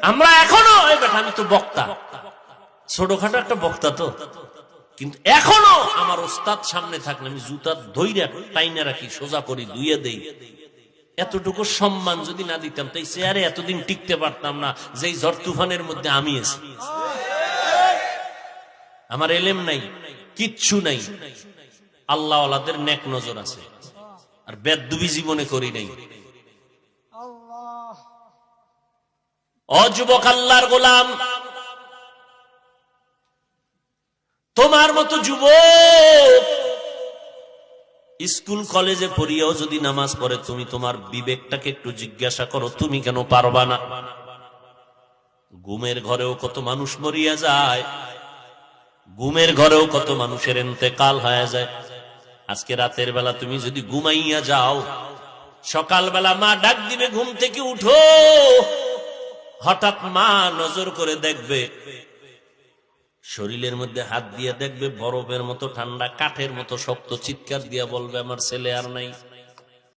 আমরা এখনো আমি তো বক্তা, ছোটখাটো একটা বক্তা তো, কিন্তু এখনো আমার ওস্তাদ সামনে থাকলে আমি জুতা ধইরা টাইনা রাখি, সোজা করি, ধুইয়ে দেই। এতটুকু সম্মান যদি না দিতাম তাই চেয়ারে এতদিন টিকতে পারতাম না, যেই ঝড় তুফানের মধ্যে আমি আছি। আমার এলেম নাই, কিচ্ছু নাই, আল্লাহ ওয়ালাদের নেক নজর আছে, আর বেদবি জীবনে করি নাই। অযুবক আল্লাহর গোলাম, তোমার মতো যুবক স্কুল কলেজে পড়িয়াও যদি নামাজ পড়ে, তুমি তোমার বিবেকটাকে একটু জিজ্ঞাসা করো, তুমি কেন পারবা না? ঘুমের ঘরেও কত মানুষ মরিয়া যায়, ঘুমের ঘরেও কত মানুষের ইন্তেকাল হয়ে যায়। আজকে রাতের বেলা তুমি যদি ঘুমাইয়া যাও, সকালবেলা মা ডাক দিবে, ঘুম থেকে উঠো, হঠাৎ মা নজর করে দেখবে, শরীরের মধ্যে হাত দিয়ে দেখবে বরফের মতো ঠান্ডা, কাঠের মতো শক্ত, চিৎকার দিয়া বলবে আমার ছেলে আর নাই।